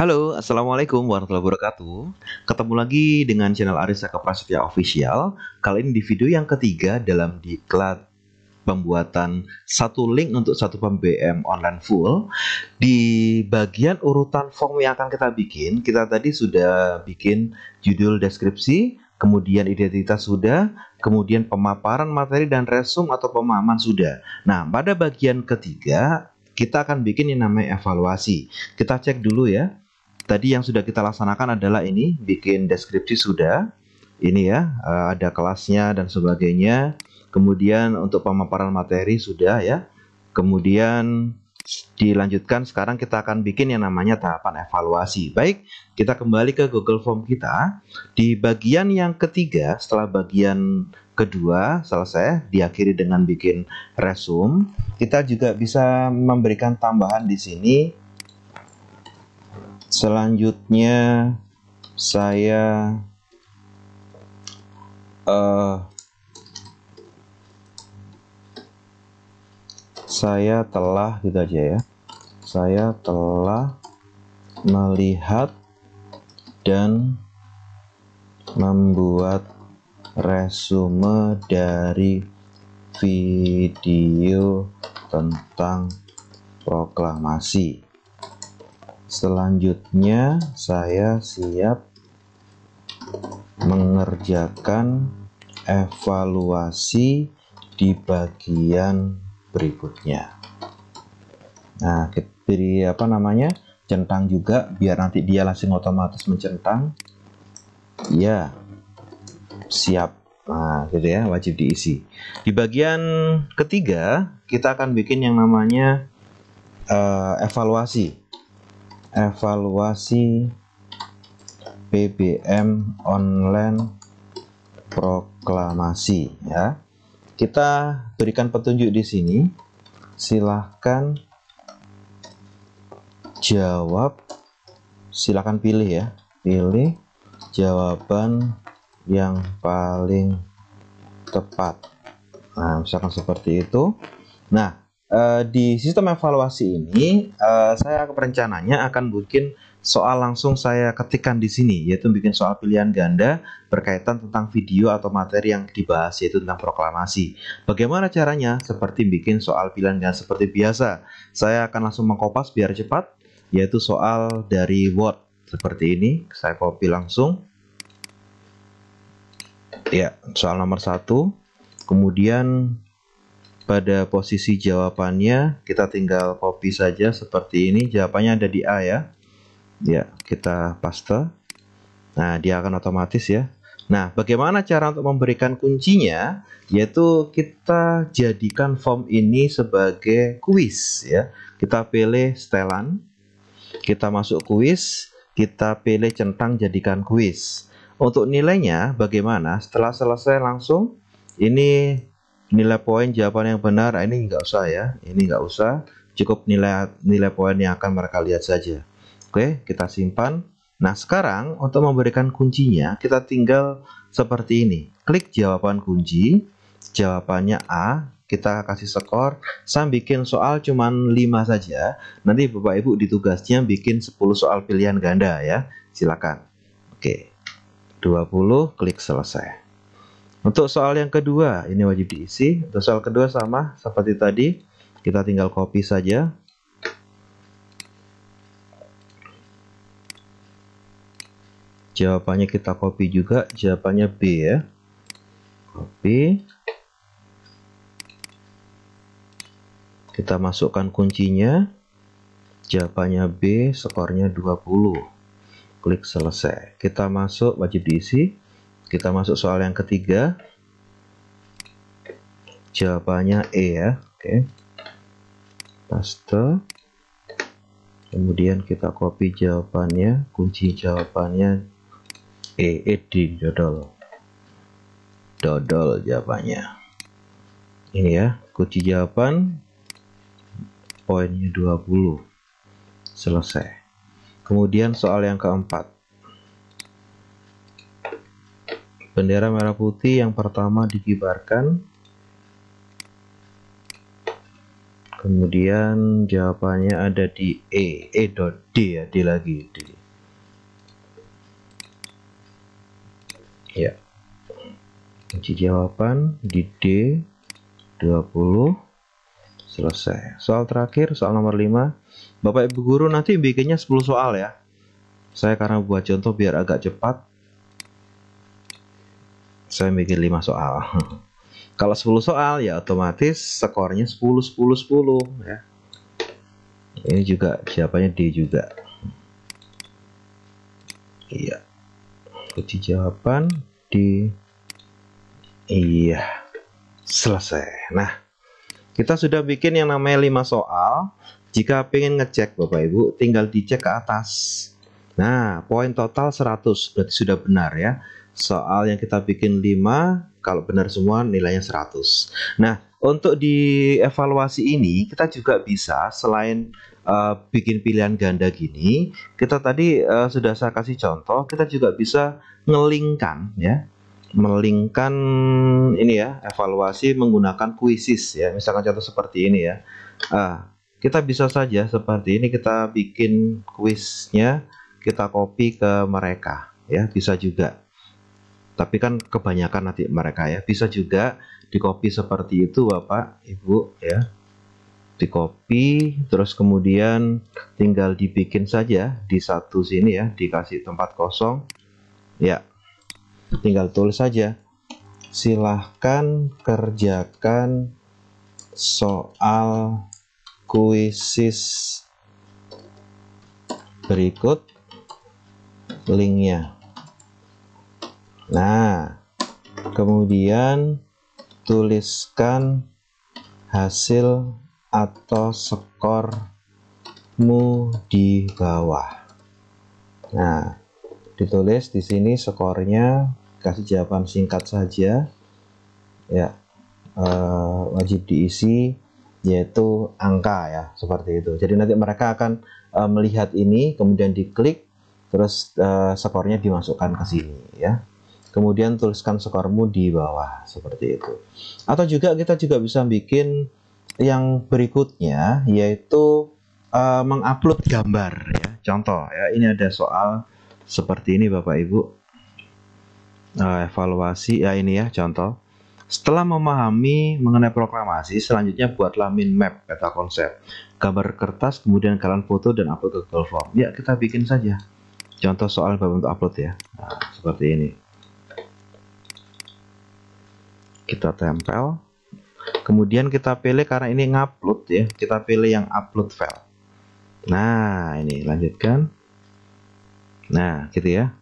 Halo, Assalamualaikum warahmatullahi wabarakatuh. Ketemu lagi dengan channel Arisa Prasetya Official. Kali ini di video yang ketiga dalam diklat pembuatan satu link untuk satu PBM online full. Di bagian urutan form yang akan kita bikin, kita tadi sudah bikin judul, deskripsi, kemudian identitas sudah, kemudian pemaparan materi dan resume atau pemahaman sudah. Nah, pada bagian ketiga kita akan bikin yang namanya evaluasi. Kita cek dulu ya. Tadi yang sudah kita laksanakan adalah ini, bikin deskripsi sudah. Ini ya, ada kelasnya dan sebagainya. Kemudian untuk pemaparan materi sudah ya. Kemudian dilanjutkan, sekarang kita akan bikin yang namanya tahapan evaluasi. Baik, kita kembali ke Google Form kita. Di bagian yang ketiga, setelah bagian kedua selesai, diakhiri dengan bikin resume. Kita juga bisa memberikan tambahan di sini. Selanjutnya saya telah gitu aja ya. Saya telah melihat dan membuat resume dari video tentang proklamasi. Selanjutnya saya siap mengerjakan evaluasi di bagian berikutnya. Nah, kita beri centang juga biar nanti dia langsung otomatis mencentang. Ya, siap. Nah, gitu ya, wajib diisi. Di bagian ketiga kita akan bikin yang namanya evaluasi PBM online proklamasi ya. Kita berikan petunjuk di sini. Silahkan jawab, silahkan pilih ya. Pilih jawaban yang paling tepat. Nah, misalkan seperti itu. Nah, di sistem evaluasi ini saya rencananya akan bikin soal langsung saya ketikkan di sini, yaitu bikin soal pilihan ganda berkaitan tentang video atau materi yang dibahas, yaitu tentang proklamasi. Bagaimana caranya? Seperti bikin soal pilihan ganda seperti biasa. Saya akan langsung mengkopas biar cepat, yaitu soal dari Word seperti ini. Saya copy langsung. Ya, soal nomor 1. Kemudian pada posisi jawabannya kita tinggal copy saja seperti ini. Jawabannya ada di A ya. Ya, kita paste. Nah, dia akan otomatis ya. Nah, bagaimana cara untuk memberikan kuncinya? Yaitu kita jadikan form ini sebagai kuis ya. Kita pilih setelan, kita masuk kuis, kita pilih centang jadikan kuis. Untuk nilainya bagaimana? Setelah selesai langsung ini nilai poin jawaban yang benar. Ini nggak usah ya, ini nggak usah, cukup nilai poin yang akan mereka lihat saja. Oke, kita simpan. Nah, sekarang untuk memberikan kuncinya kita tinggal seperti ini, klik jawaban kunci, jawabannya A, kita kasih skor. Saya bikin soal cuman 5 saja, nanti Bapak Ibu ditugasnya bikin 10 soal pilihan ganda ya, silakan. Oke, 20, klik selesai. Untuk soal yang kedua, ini wajib diisi. Untuk soal kedua sama seperti tadi, kita tinggal copy saja. Jawabannya kita copy juga, jawabannya B ya. Copy. Kita masukkan kuncinya. Jawabannya B, skornya 20. Klik selesai. Kita masuk, wajib diisi. Kita masuk soal yang ketiga. Jawabannya E ya. Oke. Paste. Kemudian kita copy jawabannya, kunci jawabannya D, dodol. Dodol jawabannya. Ini ya, kunci jawaban poinnya 20. Selesai. Kemudian soal yang keempat. Bendera merah putih yang pertama dikibarkan. Kemudian jawabannya ada di dot D ya, D lagi D. Ya, kunci jawaban di D 20. Selesai. Soal terakhir, soal nomor 5. Bapak Ibu guru nanti bikinnya 10 soal ya. Saya karena buat contoh biar agak cepat, saya bikin 5 soal. Kalau 10 soal ya otomatis skornya 10 10 10 ya. Ini juga jawabannya D juga. Iya. Kunci jawaban D. Iya. Selesai. Nah, kita sudah bikin yang namanya 5 soal. Jika pengen ngecek Bapak Ibu, tinggal dicek ke atas. Nah, poin total 100 berarti sudah benar ya. Soal yang kita bikin 5, kalau benar semua nilainya 100. Nah, untuk di evaluasi ini kita juga bisa selain bikin pilihan ganda gini, kita tadi sudah saya kasih contoh, kita juga bisa ngelingkan ya. Melingkan ini ya, evaluasi menggunakan kuisis ya. Misalkan contoh seperti ini ya. Kita bisa saja seperti ini, kita bikin kuisnya, kita copy ke mereka ya, bisa juga. Tapi kan kebanyakan nanti mereka ya, bisa juga di copy seperti itu Bapak Ibu ya, di copy terus kemudian tinggal dibikin saja di satu sini ya, dikasih tempat kosong ya, tinggal tulis saja silahkan kerjakan soal kuisis berikut linknya. Nah, kemudian tuliskan hasil atau skormu di bawah. Nah, ditulis di sini skornya, kasih jawaban singkat saja ya, wajib diisi yaitu angka ya, seperti itu. Jadi nanti mereka akan melihat ini, kemudian diklik, terus skornya dimasukkan ke sini ya. Kemudian tuliskan skormu di bawah seperti itu. Atau juga kita juga bisa bikin yang berikutnya, yaitu mengupload gambar ya. Contoh ya, ini ada soal seperti ini Bapak Ibu, evaluasi ya, ini ya contoh. Setelah memahami mengenai proklamasi, selanjutnya buatlah min map peta konsep, gambar kertas, kemudian kalian foto dan upload ke Google Form. Ya, kita bikin saja contoh soal untuk upload ya. Nah, seperti ini. Kita tempel, kemudian kita pilih, karena ini ngupload ya, kita pilih yang upload file. Nah, ini lanjutkan. Nah, gitu ya.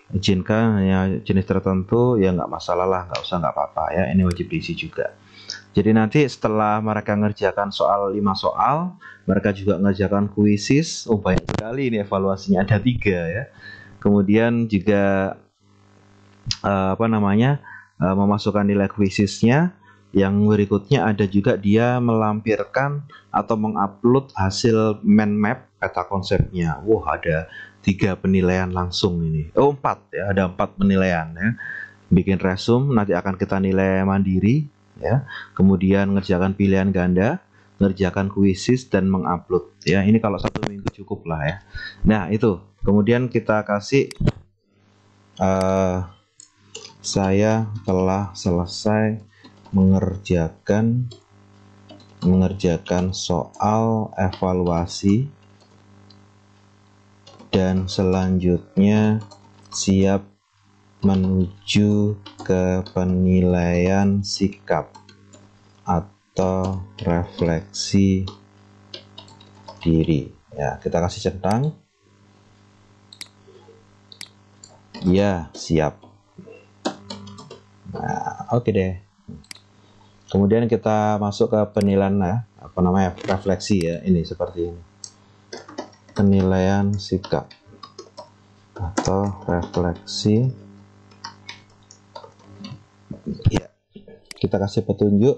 Izinkan hanya jenis tertentu ya, nggak masalah lah, nggak usah, nggak apa-apa ya. Ini wajib diisi juga. Jadi nanti setelah mereka ngerjakan soal 5 soal, mereka juga ngerjakan kuisis. Oh, banyak sekali ini evaluasinya, ada 3 ya. Kemudian juga memasukkan nilai kuisisnya. Yang berikutnya ada juga dia melampirkan atau mengupload hasil mind map peta konsepnya. Wah, ada 3 penilaian langsung ini. Oh, 4 ya, ada 4 penilaian ya. Bikin resume, nanti akan kita nilai mandiri ya. Kemudian ngerjakan pilihan ganda, ngerjakan kuisis dan mengupload ya. Ini kalau 1 minggu cukup lah ya. Nah, itu. Kemudian kita kasih saya telah selesai mengerjakan soal evaluasi dan selanjutnya siap menuju ke penilaian sikap atau refleksi diri ya. Kita kasih centang ya, siap. Nah, oke deh. Kemudian kita masuk ke penilaian refleksi ya, ini seperti ini. Penilaian sikap atau refleksi ya. Kita kasih petunjuk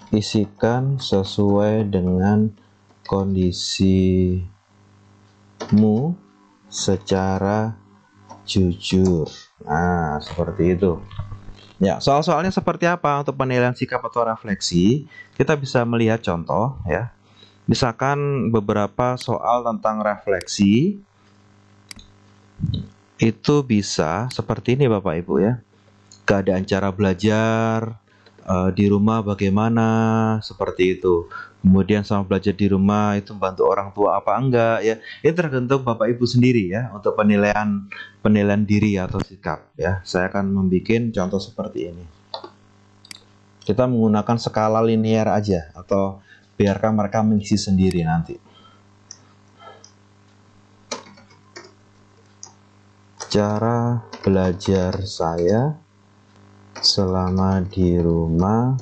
isikan sesuai dengan kondisimu secara jujur Nah, seperti itu. Ya, soal-soalnya seperti apa untuk penilaian sikap atau refleksi? Kita bisa melihat contoh ya. Misalkan beberapa soal tentang refleksi itu bisa seperti ini Bapak Ibu ya. Keadaan cara belajar di rumah bagaimana, seperti itu. Kemudian sama belajar di rumah itu membantu orang tua apa enggak ya. Ini tergantung Bapak Ibu sendiri ya untuk penilaian diri atau sikap ya. Saya akan membuat contoh seperti ini. Kita menggunakan skala linear aja atau biarkan mereka mengisi sendiri nanti. Cara belajar saya selama di rumah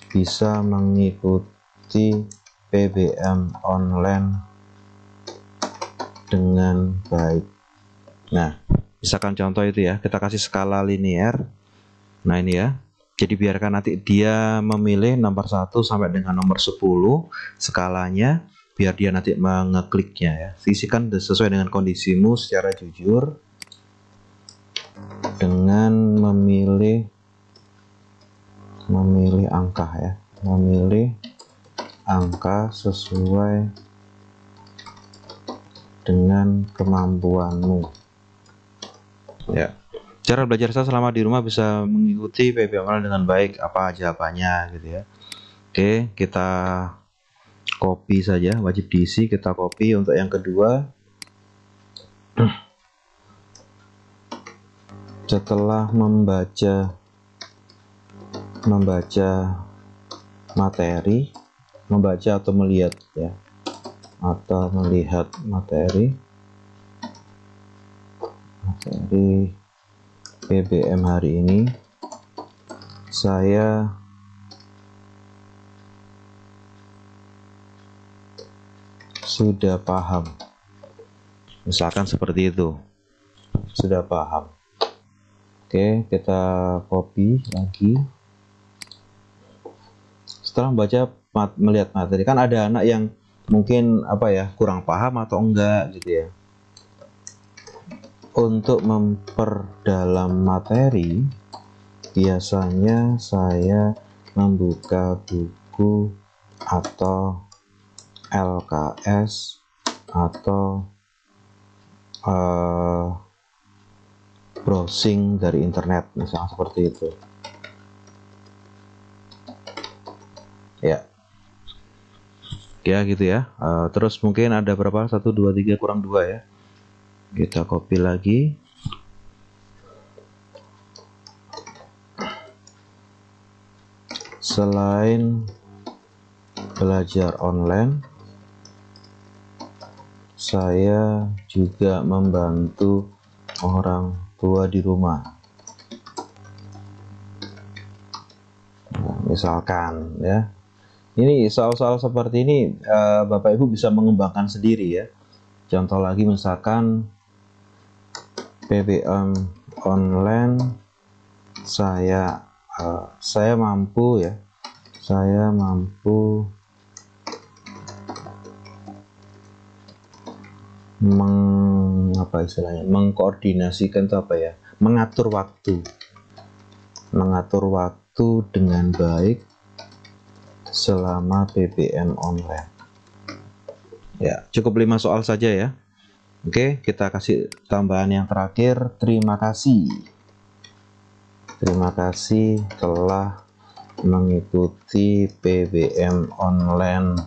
bisa mengikuti PBM online dengan baik. Nah, misalkan contoh itu ya, kita kasih skala linear. Nah, ini ya. Jadi biarkan nanti dia memilih nomor 1 sampai dengan nomor 10 skalanya, biar dia nanti mengekliknya ya. Isikan sesuai dengan kondisimu secara jujur dengan memilih angka ya. Memilih angka sesuai dengan kemampuanmu. Ya. Cara belajar saya selama di rumah bisa mengikuti PBM online dengan baik. Apa jawabannya gitu ya. Oke, kita copy saja, wajib diisi, kita copy untuk yang kedua. Setelah membaca materi, membaca atau melihat ya, atau melihat materi PBM hari ini, saya sudah paham. Misalkan seperti itu, sudah paham. Oke, kita copy lagi. Setelah melihat materi, kan ada anak yang mungkin kurang paham atau enggak gitu ya. Untuk memperdalam materi, biasanya saya membuka buku atau LKS atau browsing dari internet, misalnya seperti itu. Ya gitu ya. Terus mungkin ada berapa? 1, 2, 3 kurang 2 ya. Kita copy lagi. Selain belajar online, saya juga membantu orang tua di rumah. Nah, misalkan ya. Ini soal-soal seperti ini Bapak Ibu bisa mengembangkan sendiri ya. Contoh lagi misalkan PBM online saya mampu ya. Saya mampu mengkoordinasikan itu mengatur waktu dengan baik selama PBM online. Ya, cukup 5 soal saja ya. Oke, kita kasih tambahan yang terakhir. Terima kasih telah mengikuti PBM online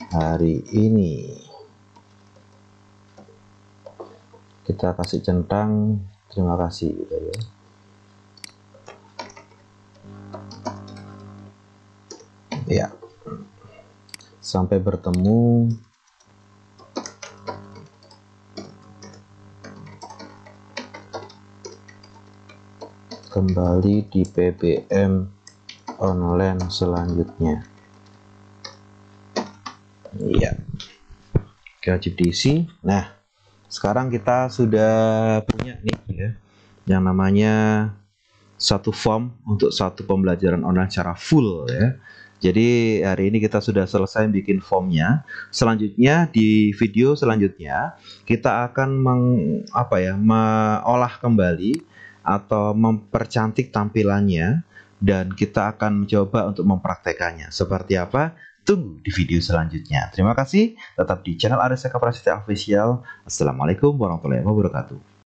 hari ini. Kita kasih centang terima kasih gitu ya. Ya. Sampai bertemu kembali di PBM online selanjutnya. Iya. Wajib diisi. Nah, sekarang kita sudah punya nih ya, yang namanya satu form untuk satu pembelajaran online secara full ya. Jadi hari ini kita sudah selesai bikin formnya. Selanjutnya di video selanjutnya kita akan mengolah kembali atau mempercantik tampilannya, dan kita akan mencoba untuk mempraktekannya. Seperti apa? Tunggu di video selanjutnya. Terima kasih. Tetap di channel Aris Eka Prasetya Official. Assalamualaikum warahmatullahi wabarakatuh.